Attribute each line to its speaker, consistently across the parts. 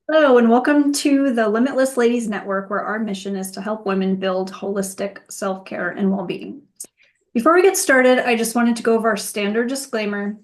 Speaker 1: Hello, and welcome to the Limitless Ladies Network, where our mission is to help women build holistic self-care and well-being. Before we get started, I just wanted to go over our standard disclaimer.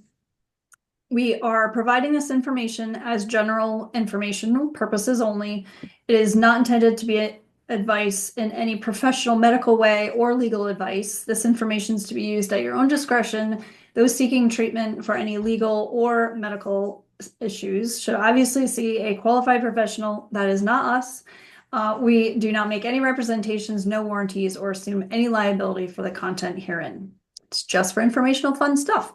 Speaker 1: We are providing this information as general informational purposes only. It is not intended to be advice in any professional, medical way or legal advice. This information is to be used at your own discretion. Those seeking treatment for any legal or medical issues should obviously see a qualified professional. That is not us. We do not make any representations, no warranties, or assume any liability for the content herein. It's just for informational fun stuff.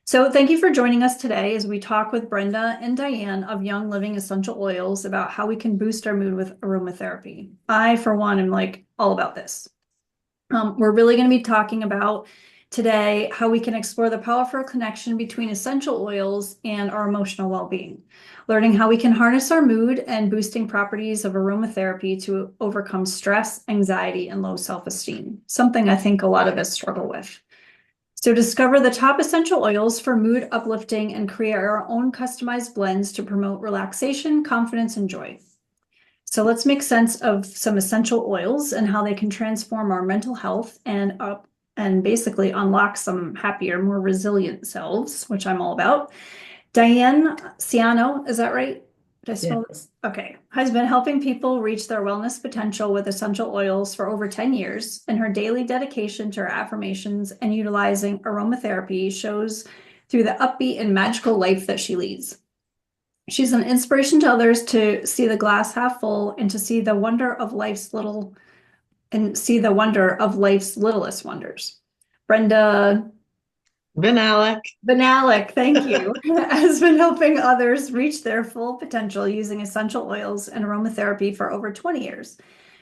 Speaker 1: So thank you for joining us today as we talk with Brenda and Diane of Young Living Essential Oils about how we can boost our mood with aromatherapy. I, for one, am like all about this. We're really going to be talking about today how we can explore the powerful connection between essential oils and our emotional well-being, learning how we can harness our mood and boosting properties of aromatherapy to overcome stress, anxiety, and low self-esteem, something I think a lot of us struggle with. So discover the top essential oils for mood uplifting and create our own customized blends to promote relaxation, confidence, and joy. So let's make sense of some essential oils and how they can transform our mental health and basically unlock some happier, more resilient selves, which I'm all about. Diane Ciano, is that right? Did I spell this? Okay. Has been helping people reach their wellness potential with essential oils for over 10 years, and her daily dedication to her affirmations and utilizing aromatherapy shows through the upbeat and magical life that she leads. She's an inspiration to others to see the glass half full and to see the wonder of life's littlest wonders. Brenda
Speaker 2: Vanilla.
Speaker 1: Banalic, thank you, has been helping others reach their full potential using essential oils and aromatherapy for over 20 years.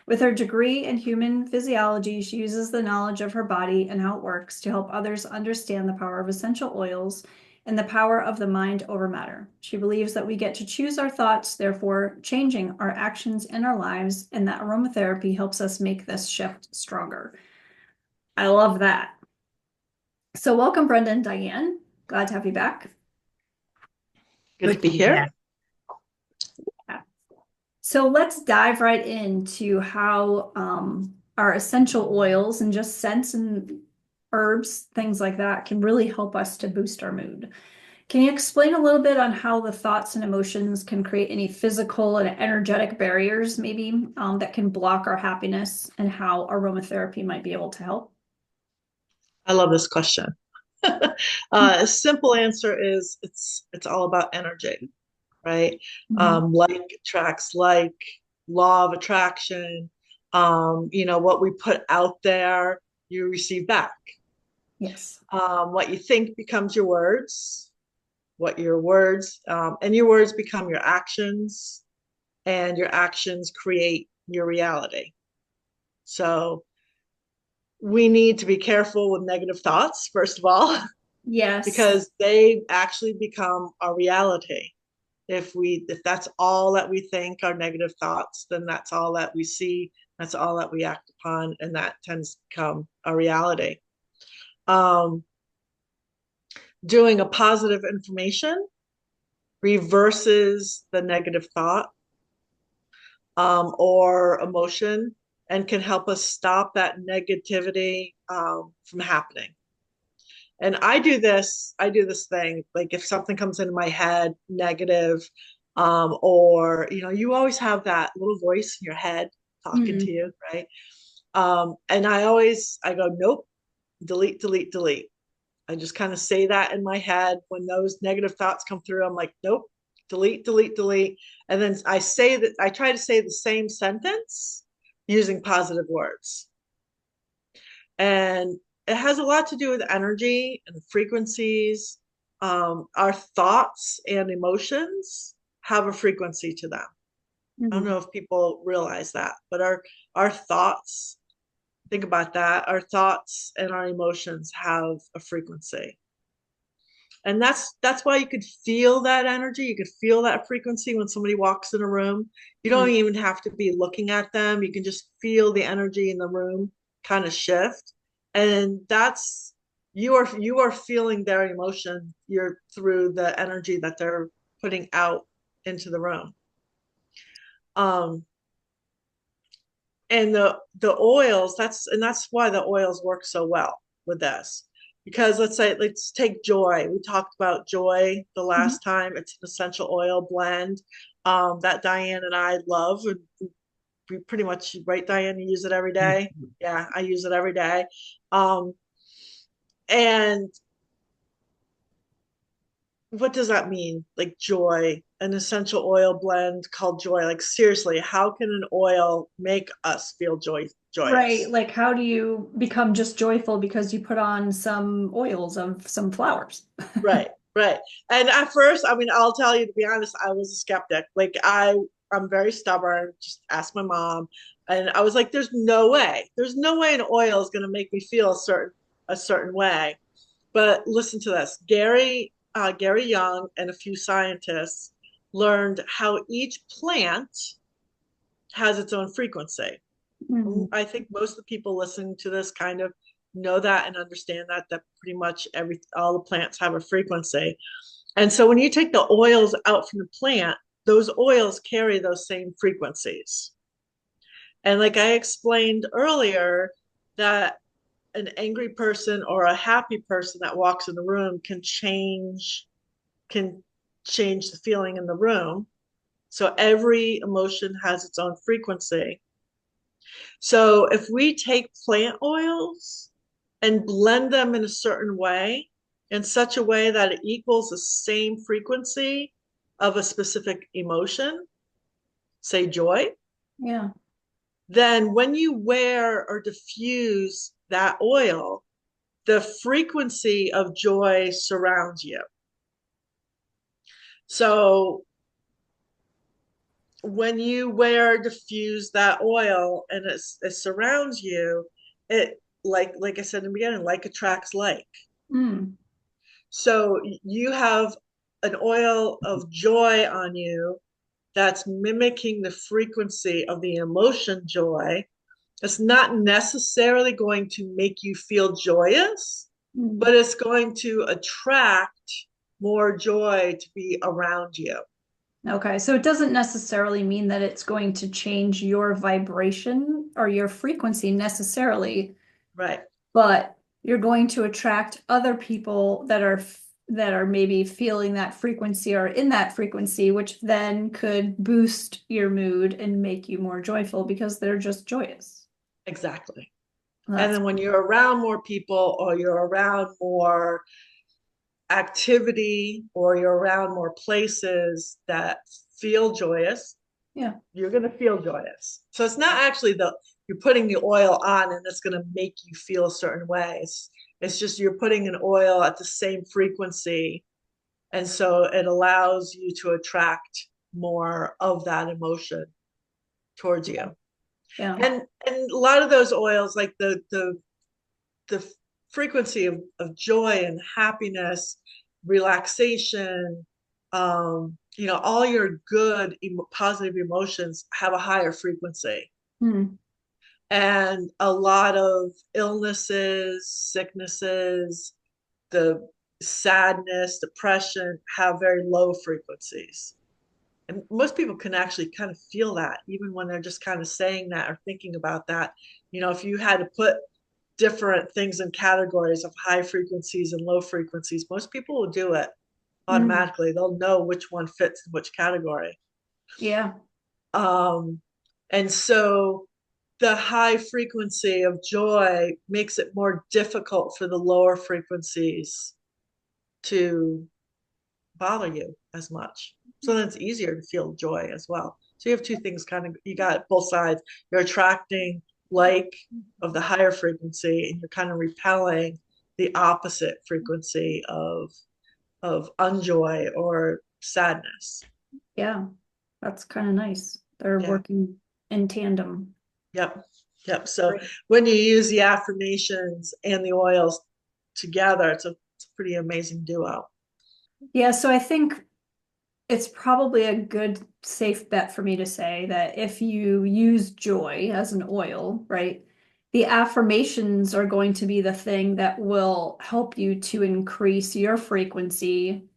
Speaker 1: With her degree in human physiology, she uses the knowledge of her body and how it works to help others understand the power of essential oils and the power of the mind over matter. She believes that we get to choose our thoughts, therefore changing our actions and our lives, and that aromatherapy helps us make this shift stronger. I love that. So welcome, Brenda and Diane. Glad to have you back.
Speaker 2: Good to be here.
Speaker 1: Yeah. So let's dive right into how our essential oils and just scents and herbs, things like that, can really help us to boost our mood. Can you explain a little bit on how the thoughts and emotions can create any physical and energetic barriers, maybe, that can block our happiness, and how aromatherapy might be able to help?
Speaker 2: I love this question. A simple answer is it's all about energy, right?
Speaker 1: Mhm.
Speaker 2: Like attracts like, law of attraction. What we put out there, you receive back.
Speaker 1: Yes.
Speaker 2: What you think becomes your words, and your words become your actions, and your actions create your reality. So we need to be careful with negative thoughts, first of all,
Speaker 1: Yes.
Speaker 2: because they actually become our reality. If that's all that we think are negative thoughts, then that's all that we see, that's all that we act upon, and that tends to become a reality. Um, Doing a positive information reverses the negative thought or emotion and can help us stop that negativity from happening. And I do this thing, like if something comes into my head negative, or you always have that little voice in your head talking to
Speaker 1: Mhm.
Speaker 2: you, right? And I go, nope, delete, delete, delete. I just kind of say that in my head when those negative thoughts come through. I'm like, nope, delete, delete, delete. And then I try to say the same sentence using positive words. And it has a lot to do with energy and frequencies. Our thoughts and emotions have a frequency to them. I don't
Speaker 1: Mhm.
Speaker 2: know if people realize that, but our thoughts, think about that. Our thoughts and our emotions have a frequency. And that's why you could feel that energy. You could feel that frequency when somebody walks in a room. You don't
Speaker 1: Mhm.
Speaker 2: even have to be looking at them. You can just feel the energy in the room kind of shift. And that's you are feeling their emotion. You're through the energy that they're putting out into the room. Um, and the oils, that's why the oils work so well with this. Because let's take joy. We talked about joy the
Speaker 1: Mhm.
Speaker 2: last time. It's an essential oil blend that Diane and I love. And we pretty much, right, Diane, you use it every day. Yeah, I use it every day. Um, and what does that mean? Like joy, an essential oil blend called joy. Like seriously, how can an oil make us feel
Speaker 1: Right.
Speaker 2: joyous?
Speaker 1: Like, how do you become just joyful because you put on some oils of some flowers?
Speaker 2: Right, right. And at first, I mean, I'll tell you, to be honest, I was a skeptic. I'm very stubborn. Just ask my mom. And I was like, there's no way an oil is going to make me feel a certain way. But listen to this. Gary Young and a few scientists learned how each plant has its own frequency.
Speaker 1: Hmm.
Speaker 2: I think most of the people listening to this kind of know that and understand that pretty much all the plants have a frequency. And so when you take the oils out from the plant, those oils carry those same frequencies. And like I explained earlier, that an angry person or a happy person that walks in the room can change the feeling in the room. So every emotion has its own frequency. So if we take plant oils and blend them in a certain way, in such a way that it equals the same frequency of a specific emotion, say joy,
Speaker 1: Yeah.
Speaker 2: then when you wear or diffuse that oil, the frequency of joy surrounds you. So when you wear diffuse that oil and it surrounds you, it like I said in the beginning, like attracts like.
Speaker 1: Mm.
Speaker 2: So you have an oil of joy on you that's mimicking the frequency of the emotion joy. It's not necessarily going to make you feel joyous,
Speaker 1: Mm.
Speaker 2: but it's going to attract more joy to be around you.
Speaker 1: Okay, so it doesn't necessarily mean that it's going to change your vibration or your frequency necessarily,
Speaker 2: Right.
Speaker 1: but you're going to attract other people that are maybe feeling that frequency or in that frequency, which then could boost your mood and make you more joyful because they're just joyous.
Speaker 2: Exactly.
Speaker 1: Well,
Speaker 2: And
Speaker 1: that's
Speaker 2: then when you're around more people or you're around more activity or you're around more places that feel joyous,
Speaker 1: yeah.
Speaker 2: you're going to feel joyous. So it's not actually you're putting the oil on and it's going to make you feel a certain way. It's just you're putting an oil at the same frequency. And so it allows you to attract more of that emotion towards you.
Speaker 1: Yeah.
Speaker 2: And a lot of those oils, like the frequency of joy and happiness, relaxation, all your good, positive emotions have a higher frequency.
Speaker 1: Hmm.
Speaker 2: And a lot of illnesses, sicknesses, the sadness, depression have very low frequencies. And most people can actually kind of feel that even when they're just kind of saying that or thinking about that. If you had to put different things in categories of high frequencies and low frequencies, most people will do it
Speaker 1: Hmm.
Speaker 2: automatically. They'll know which one fits in which category.
Speaker 1: Yeah.
Speaker 2: Um, and so the high frequency of joy makes it more difficult for the lower frequencies to bother you as much. So then it's easier to feel joy as well. So you have two things kind of, you got both sides. You're attracting like of the higher frequency and you're kind of repelling the opposite frequency of unjoy or sadness.
Speaker 1: Yeah. That's kind of nice. They're
Speaker 2: Yeah.
Speaker 1: working in tandem.
Speaker 2: Yep. Yep. So
Speaker 1: Great.
Speaker 2: when you use the affirmations and the oils together, it's a pretty amazing duo.
Speaker 1: Yeah, so I think it's probably a good safe bet for me to say that if you use joy as an oil, right, the affirmations are going to be the thing that will help you to increase your frequency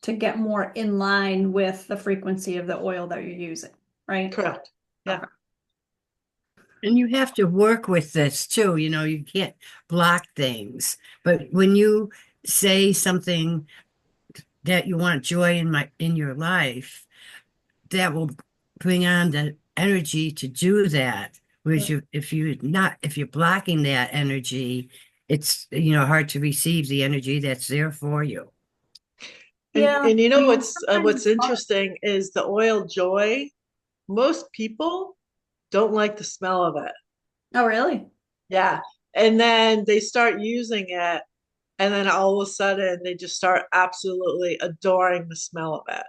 Speaker 1: to get more in line with the frequency of the oil that you're using. right?
Speaker 2: Correct. Yeah.
Speaker 1: Okay.
Speaker 3: And you have to work with this too. You can't block things. But when you say something that you want joy in your life, that will bring on the energy to do that. Whereas if you're blocking that energy, it's hard to receive the energy that's there for you.
Speaker 1: Yeah,
Speaker 2: And you
Speaker 1: I
Speaker 2: know
Speaker 1: mean, sometimes
Speaker 2: what's
Speaker 1: it's hard.
Speaker 2: interesting is the oil joy. Most people don't like the smell of it.
Speaker 1: Oh, really?
Speaker 2: Yeah. And then they start using it, and then all of a sudden they just start absolutely adoring the smell of it.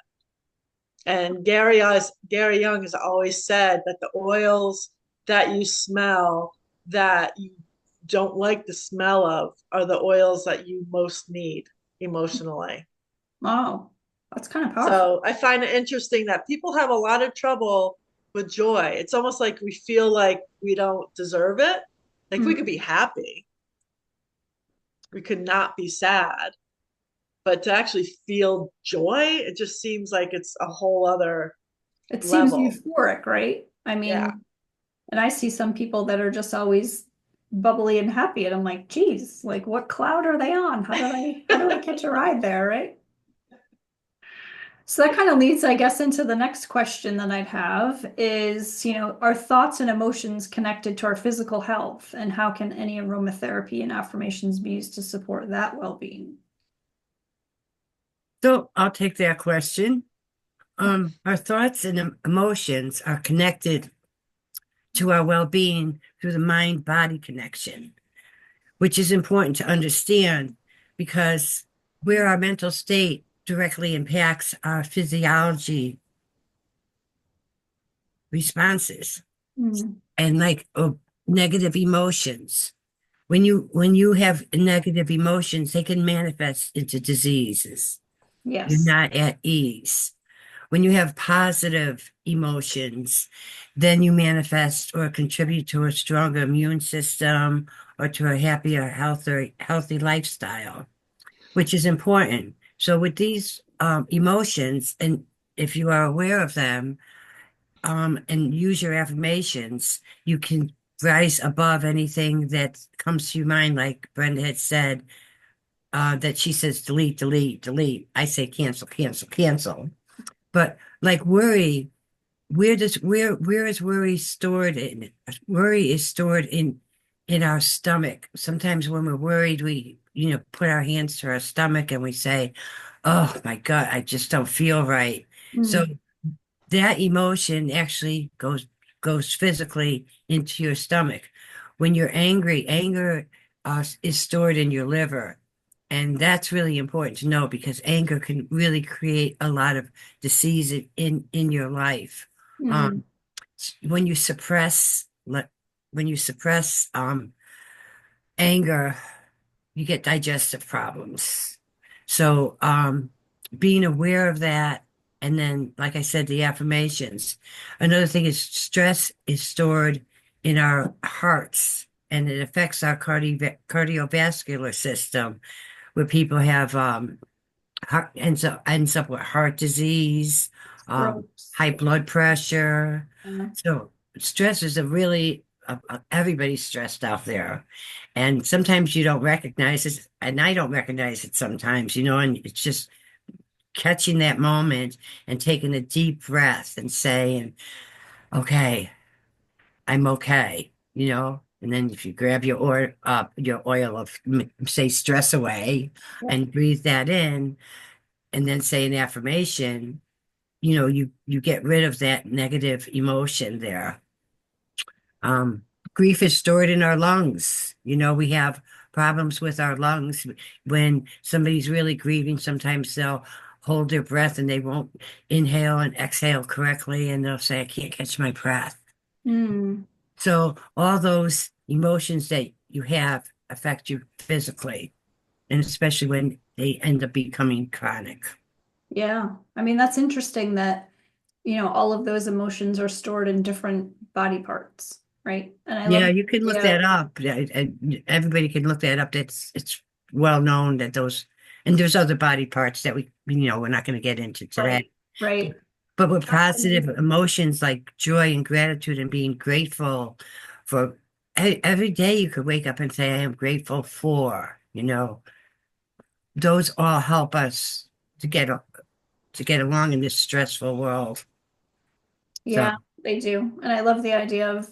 Speaker 2: And Gary Young has always said that the oils that you smell that you don't like the smell of are the oils that you most need emotionally.
Speaker 1: Oh, that's kind of powerful.
Speaker 2: So I find it interesting that people have a lot of trouble with joy. It's almost like we feel like we don't deserve it. Like we could
Speaker 1: Mhm.
Speaker 2: be happy, we could not be sad, but to actually feel joy, it just seems like it's a whole other
Speaker 1: It seems
Speaker 2: level.
Speaker 1: euphoric, right? I
Speaker 2: Yeah.
Speaker 1: mean, and I see some people that are just always bubbly and happy, and I'm like, geez, like what cloud are they on? How did I catch a ride there, right? So that kind of leads, I guess, into the next question that I'd have is, are thoughts and emotions connected to our physical health, and how can any aromatherapy and affirmations be used to support that well-being?
Speaker 3: So I'll take that question. Our thoughts and emotions are connected to our well-being through the mind-body connection, which is important to understand because where our mental state directly impacts our physiology responses
Speaker 1: Mm,
Speaker 3: and negative emotions. When you have negative emotions, they can manifest into diseases. You're
Speaker 1: yes.
Speaker 3: not at ease. When you have positive emotions, then you manifest or contribute to a stronger immune system or to a happier, healthy lifestyle, which is important. So with these emotions, and if you are aware of them, and use your affirmations, you can rise above anything that comes to your mind, like Brenda had said, that she says delete, delete, delete. I say cancel, cancel, cancel. But like worry, where is worry stored in? Worry is stored in our stomach. Sometimes when we're worried, we put our hands to our stomach and we say, "Oh my God, I just don't feel right." So
Speaker 1: Mm,
Speaker 3: that emotion actually goes physically into your stomach. When you're angry, anger is stored in your liver. And that's really important to know because anger can really create a lot of disease in your life.
Speaker 1: mm,
Speaker 3: Um, when you suppress when you suppress anger, you get digestive problems. So, being aware of that, and then, like I said, the affirmations. Another thing is stress is stored in our hearts, and it affects our cardiovascular system, where people have ends up with heart disease,
Speaker 1: strokes.
Speaker 3: high blood pressure.
Speaker 1: Yeah.
Speaker 3: So stress is a really everybody's stressed out there, and sometimes you don't recognize it, and I don't recognize it sometimes, and it's just catching that moment and taking a deep breath and saying, "Okay, I'm okay." And then if you grab your oil of say stress away
Speaker 1: Yep.
Speaker 3: and breathe that in and then say an affirmation, you get rid of that negative emotion there. Um, Grief is stored in our lungs. We have problems with our lungs when somebody's really grieving. Sometimes they'll hold their breath and they won't inhale and exhale correctly, and they'll say, "I can't catch my breath."
Speaker 1: Mm,
Speaker 3: So all those emotions that you have affect you physically, and especially when they end up becoming chronic.
Speaker 1: yeah. I mean, that's interesting that, all of those emotions are stored in different body parts, right? And I
Speaker 3: Yeah,
Speaker 1: love
Speaker 3: you can
Speaker 1: the
Speaker 3: look
Speaker 1: idea.
Speaker 3: that up. Yeah, and everybody can look that up. It's well known that and there's other body parts that we're not going to get into
Speaker 1: Right,
Speaker 3: today.
Speaker 1: right.
Speaker 3: But with positive emotions like joy and gratitude and being grateful for every day, you could wake up and say, I am grateful for, those all help us to get along in this stressful world. So,
Speaker 1: Yeah, they do. And I love the idea of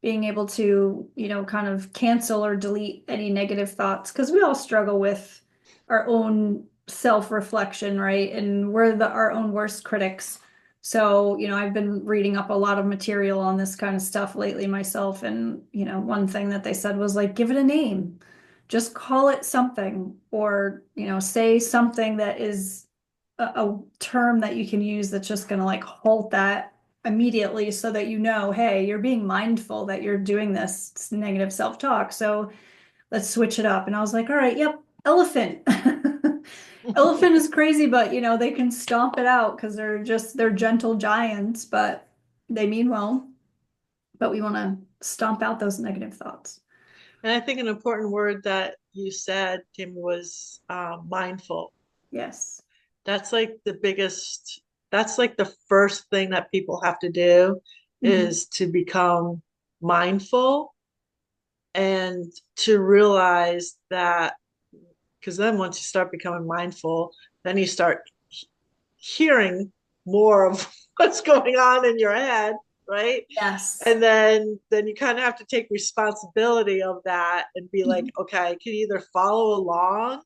Speaker 1: being able to, kind of cancel or delete any negative thoughts because we all struggle with our own self-reflection, right? And we're our own worst critics. So, I've been reading up a lot of material on this kind of stuff lately myself. And, one thing that they said was like, give it a name. Just call it something or, say something that is a term that you can use that's just going to like halt that immediately so that hey, you're being mindful that you're doing this negative self-talk. So let's switch it up. And I was like, all right, yep, elephant. Elephant is crazy, but they can stomp it out because they're gentle giants, but they mean well. But we want to stomp out those negative thoughts.
Speaker 2: And I think an important word that you said, Tim, was mindful.
Speaker 1: Yes.
Speaker 2: That's like that's like the first thing that people have to do
Speaker 1: Mhm.
Speaker 2: is to become mindful and to realize that, because then once you start becoming mindful, then you start hearing more of what's going on in your head, right?
Speaker 1: Yes.
Speaker 2: And then you kind of have to take responsibility of that and be like,
Speaker 1: Mhm.
Speaker 2: okay, I can either follow along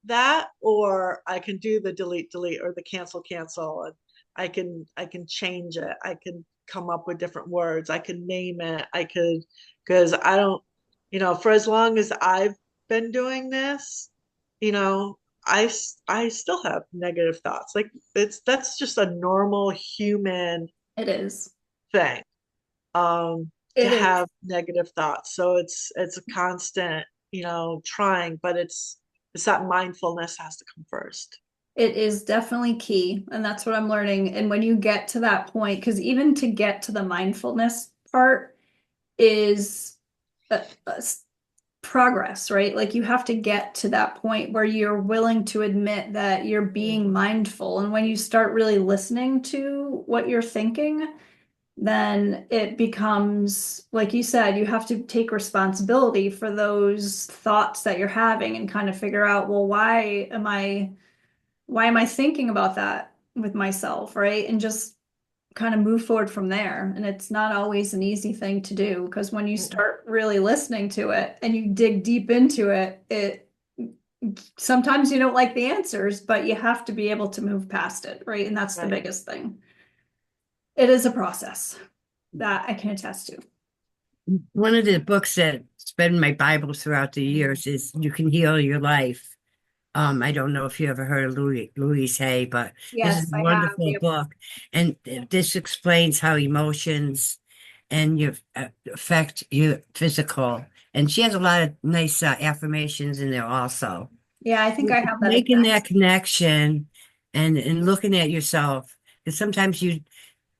Speaker 2: that or I can do the delete or the cancel and I can change it. I can come up with different words. I can name it. I could, because I don't, for as long as I've been doing this, you know, I still have negative thoughts. Like that's just a normal human
Speaker 1: It is.
Speaker 2: thing, to
Speaker 1: It is.
Speaker 2: have negative thoughts. So it's a constant, trying, but it's that mindfulness has to come first.
Speaker 1: It is definitely key, and that's what I'm learning. And when you get to that point, because even to get to the mindfulness part is a progress, right? Like you have to get to that point where you're willing to admit that you're being mindful. And when you start really listening to what you're thinking, then it becomes, like you said, you have to take responsibility for those thoughts that you're having and kind of figure out, well, why am I thinking about that with myself, right? And just kind of move forward from there. And it's not always an easy thing to do because when you start really listening to it and you dig deep into it, it sometimes you don't like the answers, but you have to be able to move past it, right? And that's the
Speaker 2: Right.
Speaker 1: biggest thing. It is a process that I can attest to.
Speaker 3: one of the books that's been my Bible throughout the years is You Can Heal Your Life. I don't know if you ever heard of Louise Hay, but this is
Speaker 1: Yes,
Speaker 3: a
Speaker 1: I have.
Speaker 3: wonderful
Speaker 1: Yep.
Speaker 3: book. And this explains how emotions and your affect your physical. And she has a lot of nice affirmations in there also.
Speaker 1: Yeah, I think I have that
Speaker 3: Making
Speaker 1: exact.
Speaker 3: that connection and looking at yourself. Because sometimes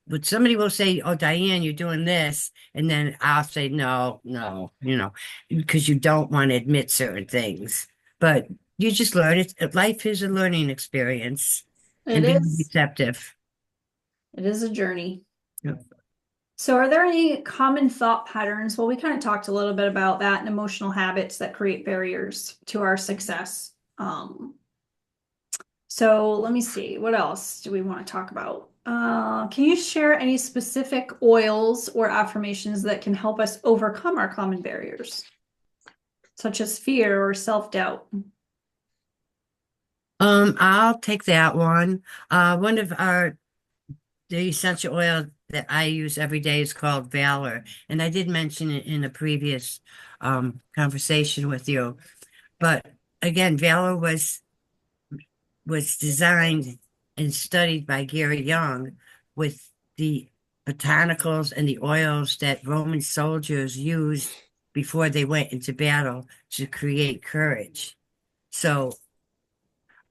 Speaker 3: but somebody will say, "Oh, Diane, you're doing this," and then I'll say, "No, no," because you don't want to admit certain things. But you just learn it. Life is a learning experience,
Speaker 1: It
Speaker 3: and being
Speaker 1: is.
Speaker 3: receptive.
Speaker 1: It is a journey.
Speaker 3: Yeah.
Speaker 1: So, are there any common thought patterns? Well, we kind of talked a little bit about that and emotional habits that create barriers to our success. So let me see, what else do we want to talk about? Can you share any specific oils or affirmations that can help us overcome our common barriers, such as fear or self-doubt?
Speaker 3: I'll take that one. One of the essential oil that I use every day is called Valor, and I did mention it in a previous conversation with you. But again, Valor was designed and studied by Gary Young with the botanicals and the oils that Roman soldiers used before they went into battle to create courage. So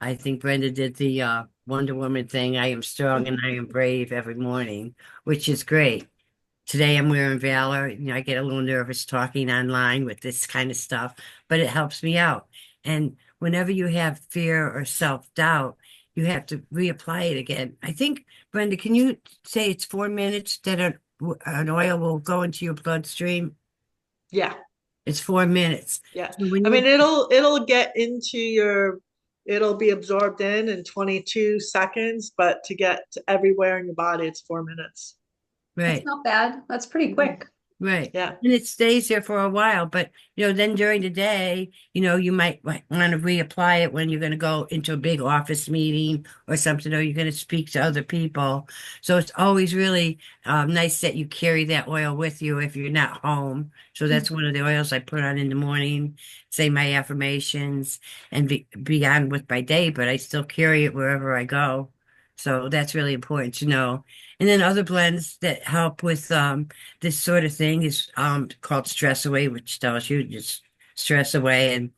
Speaker 3: I think Brenda did the Wonder Woman thing. I am strong and I am brave every morning, which is great. Today I'm wearing Valor. I get a little nervous talking online with this kind of stuff, but it helps me out. And whenever you have fear or self-doubt, you have to reapply it again. I think, Brenda, can you say it's 4 minutes that an oil will go into your bloodstream?
Speaker 2: Yeah.
Speaker 3: It's 4 minutes.
Speaker 2: Yeah.
Speaker 3: So when
Speaker 2: I mean,
Speaker 3: you,
Speaker 2: it'll get into it'll be absorbed in 22 seconds, but to get to everywhere in your body, it's 4 minutes.
Speaker 1: That's
Speaker 3: right.
Speaker 1: not bad. That's pretty quick.
Speaker 3: Right.
Speaker 2: Yeah.
Speaker 3: And it stays there for a while, but then during the day, you might want to reapply it when you're going to go into a big office meeting or something, or you're going to speak to other people. So it's always really nice that you carry that oil with you if you're not home. So that's one of the oils I put on in the morning, say my affirmations, and be on with my day, but I still carry it wherever I go. So that's really important to know. And then other blends that help with this sort of thing is called stress away, which tells you just stress away and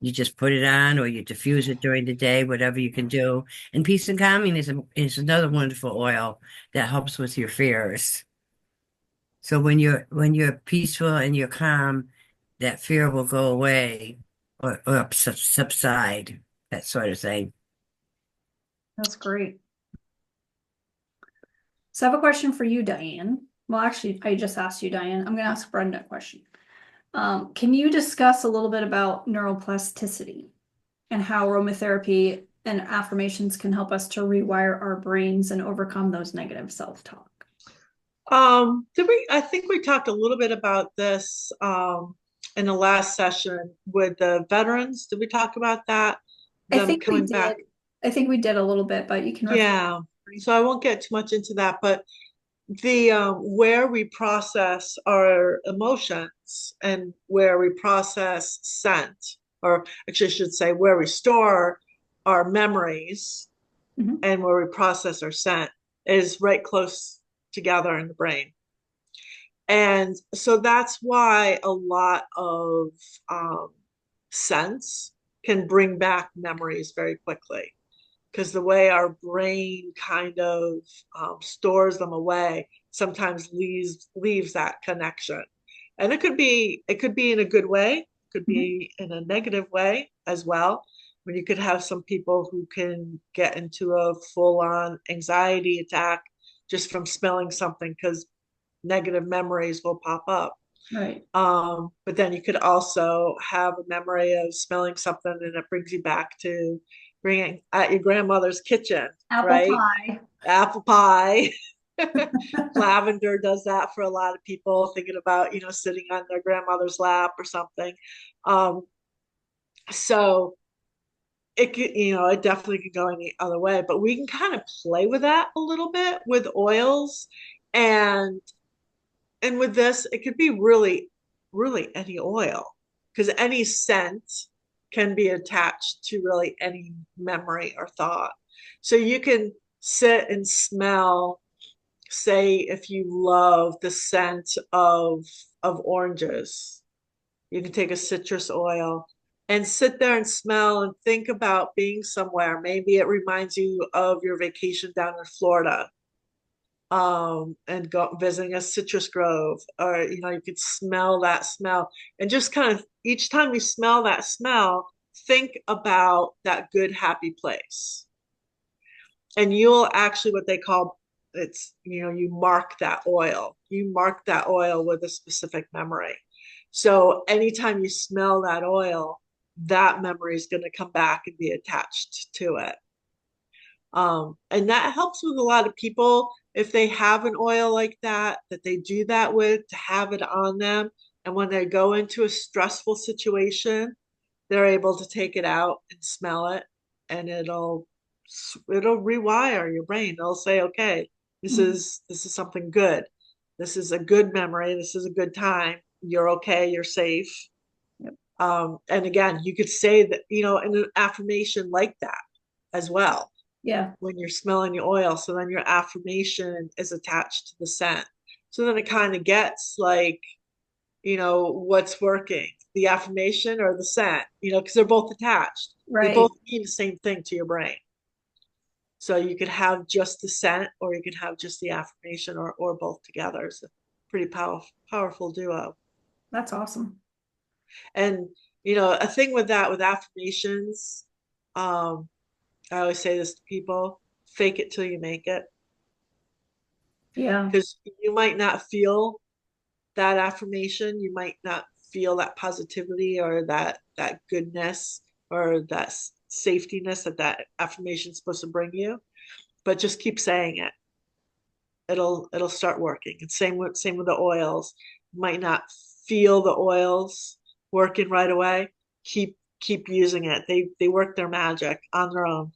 Speaker 3: you just put it on or you diffuse it during the day, whatever you can do. And peace and calming is another wonderful oil that helps with your fears. So when you're peaceful and you're calm, that fear will go away or subside, that sort of thing.
Speaker 1: That's great. So I have a question for you, Diane. Well, actually, I just asked you, Diane. I'm going to ask Brenda a question. Can you discuss a little bit about neuroplasticity and how aromatherapy and affirmations can help us to rewire our brains and overcome those negative self-talk?
Speaker 2: I think we talked a little bit about this in the last session with the veterans. Did we talk about that?
Speaker 1: I
Speaker 2: Them
Speaker 1: think we
Speaker 2: coming
Speaker 1: did.
Speaker 2: back.
Speaker 1: I think we did a little bit, but you can refresh.
Speaker 2: Yeah. So I won't get too much into that, but the where we process our emotions and where we process scent, or actually I should say where we store our memories
Speaker 1: Mhm.
Speaker 2: and where we process our scent is right close together in the brain. And so that's why a lot of um, scents can bring back memories very quickly, because the way our brain kind of stores them away sometimes leaves that connection. And it could be in a good way, could
Speaker 1: Mhm.
Speaker 2: be in a negative way as well. When you could have some people who can get into a full-on anxiety attack just from smelling something because negative memories will pop up.
Speaker 1: Right.
Speaker 2: But then you could also have a memory of smelling something and it brings you back to bringing at your grandmother's kitchen,
Speaker 1: Apple
Speaker 2: right?
Speaker 1: pie.
Speaker 2: Apple pie. Lavender does that for a lot of people, thinking about, sitting on their grandmother's lap or something. Um, so it could, it definitely could go any other way, but we can kind of play with that a little bit with oils and with this, it could be really, really any oil because any scent can be attached to really any memory or thought. So you can sit and smell, say, if you love the scent of oranges, you can take a citrus oil and sit there and smell and think about being somewhere. Maybe it reminds you of your vacation down in Florida, and go visiting a citrus grove, or you could smell that smell and just kind of each time you smell that smell, think about that good happy place, and you'll actually what they call it's you mark that oil with a specific memory. So anytime you smell that oil, that memory is going to come back and be attached to it. And that helps with a lot of people if they have an oil like that they do that with, to have it on them. And when they go into a stressful situation, they're able to take it out and smell it, and it'll rewire your brain. It'll say, okay,
Speaker 1: Mhm.
Speaker 2: this is something good. This is a good memory. This is a good time. You're okay. You're safe.
Speaker 1: Yep.
Speaker 2: And again, you could say that, in an affirmation like that as well
Speaker 1: Yeah.
Speaker 2: when you're smelling your oil. So then your affirmation is attached to the scent. So then it kind of gets like, what's working, the affirmation or the scent, because they're both attached. They both
Speaker 1: Right.
Speaker 2: mean the same thing to your brain. So you could have just the scent or you could have just the affirmation or both together. It's a pretty powerful duo.
Speaker 1: That's awesome.
Speaker 2: And, a thing with that, with affirmations, um, I always say this to people, fake it till you make it.
Speaker 1: Yeah.
Speaker 2: Because you might not feel that affirmation, you might not feel that positivity or that goodness or that safetiness that that affirmation is supposed to bring you, but just keep saying it. It'll start working. And same with the oils. You might not feel the oils working right away. Keep using it. They work their magic on their own.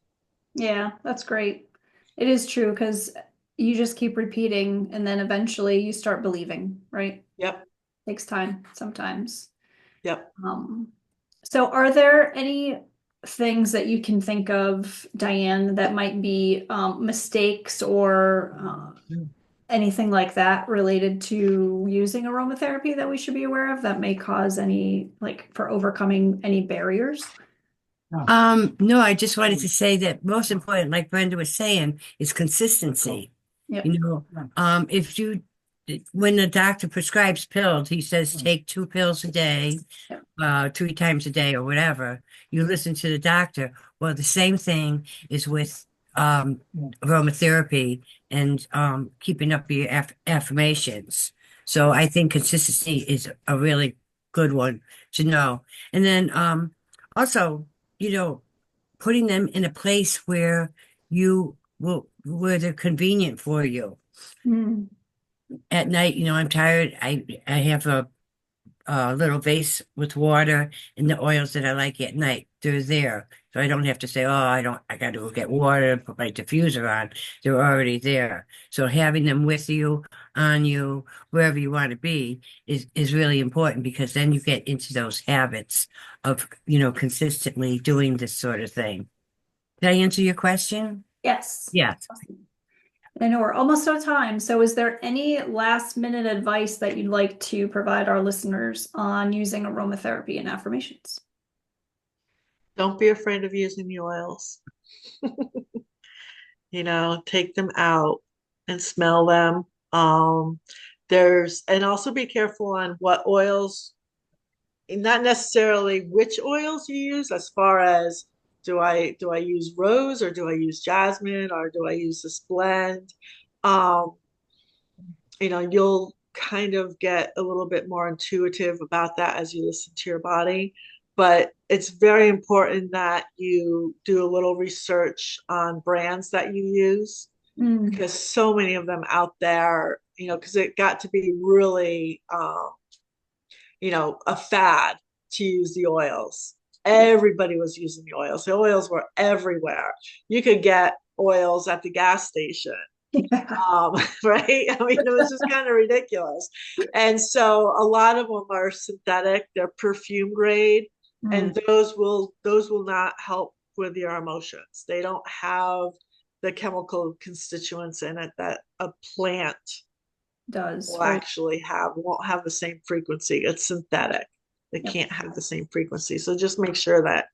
Speaker 1: Yeah, that's great. It is true because you just keep repeating and then eventually you start believing, right?
Speaker 2: Yep,
Speaker 1: Takes time sometimes.
Speaker 2: yep.
Speaker 1: Um, so are there any things that you can think of, Diane, that might be mistakes or anything like that related to using aromatherapy that we should be aware of that may cause any, like, for overcoming any barriers?
Speaker 3: No, I just wanted to say that most important, like Brenda was saying, is consistency.
Speaker 1: Yep.
Speaker 3: You know, if you, when the doctor prescribes pills, he says take 2 pills a day,
Speaker 1: Yep.
Speaker 3: 3 times a day or whatever. You listen to the doctor. Well, the same thing is with aromatherapy and keeping up your affirmations. So I think consistency is a really good one to know. And then also, you know, putting them in a place where where they're convenient for you.
Speaker 1: Mm.
Speaker 3: At night, I'm tired. I have a little vase with water and the oils that I like at night. They're there. So I don't have to say, oh, I got to go get water and put my diffuser on. They're already there. So having them with you, on you, wherever you want to be is really important because then you get into those habits of, consistently doing this sort of thing. Did I answer your question?
Speaker 1: Yes.
Speaker 3: Yes.
Speaker 1: I know we're almost out of time. So is there any last minute advice that you'd like to provide our listeners on using aromatherapy and affirmations?
Speaker 2: Don't be afraid of using the oils. Take them out and smell them. And also be careful on what oils, not necessarily which oils you use, as far as do I use rose or do I use jasmine or do I use this blend? Um, you'll kind of get a little bit more intuitive about that as you listen to your body. But it's very important that you do a little research on brands that you use
Speaker 1: Mm.
Speaker 2: because so many of them out there, because it got to be really, a fad to use the oils. Everybody was using the oils. The oils were everywhere. You could get oils at the gas station,
Speaker 1: Yeah.
Speaker 2: right? I mean, it was just kind of ridiculous. And so a lot of them are synthetic, they're perfume grade,
Speaker 1: Mm.
Speaker 2: and those will not help with your emotions. They don't have the chemical constituents in it that a plant
Speaker 1: Does,
Speaker 2: will
Speaker 1: right?
Speaker 2: actually have, won't have the same frequency. It's synthetic. It
Speaker 1: Yep.
Speaker 2: can't have the same frequency. So just make sure that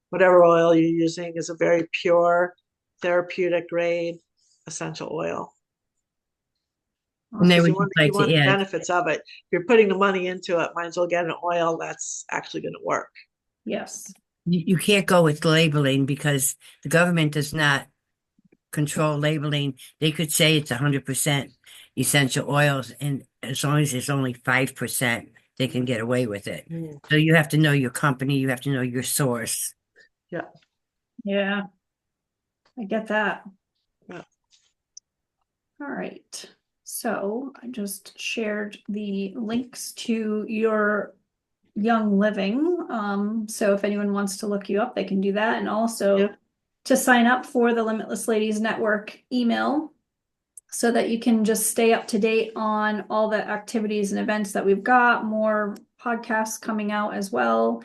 Speaker 2: whatever oil you're using is a very pure, therapeutic grade essential oil.
Speaker 3: And I
Speaker 2: Because
Speaker 3: would
Speaker 2: you
Speaker 3: just
Speaker 2: want
Speaker 3: like
Speaker 2: you want
Speaker 3: to
Speaker 2: the
Speaker 3: add,
Speaker 2: benefits of it. If you're putting the money into it, might as well get an oil that's actually going to work.
Speaker 1: Yes.
Speaker 3: you can't go with labeling because the government does not control labeling. They could say it's 100% essential oils, and as long as it's only 5%, they can get away with it.
Speaker 2: Mm.
Speaker 3: So you have to know your company, you have to know your source.
Speaker 2: Yeah.
Speaker 1: Yeah, I get that.
Speaker 2: Yeah.
Speaker 1: All right. So I just shared the links to your Young Living. So if anyone wants to look you up, they can do that. And also
Speaker 2: Yeah.
Speaker 1: to sign up for the Limitless Ladies Network email so that you can just stay up to date on all the activities and events that we've got, more podcasts coming out as well.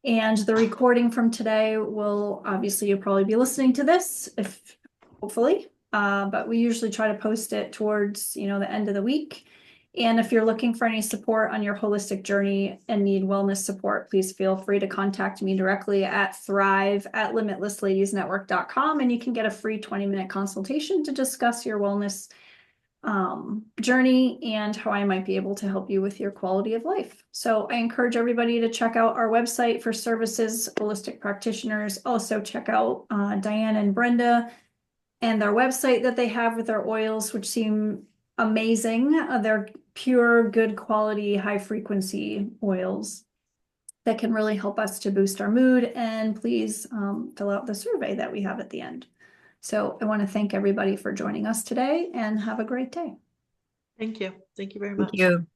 Speaker 1: And the recording from today will, obviously, you'll probably be listening to this, if hopefully. But we usually try to post it towards, the end of the week. And if you're looking for any support on your holistic journey and need wellness support, please feel free to contact me directly at thrive@limitlessladiesnetwork.com. And you can get a free 20-minute consultation to discuss your wellness journey and how I might be able to help you with your quality of life. So I encourage everybody to check out our website for services, holistic practitioners. Also check out Diane and Brenda and their website that they have with their oils, which seem amazing. They're pure, good quality, high frequency oils that can really help us to boost our mood. And please fill out the survey that we have at the end. So I want to thank everybody for joining us today and have a great day.
Speaker 2: Thank you. Thank you very
Speaker 3: Thank
Speaker 2: much.
Speaker 3: you.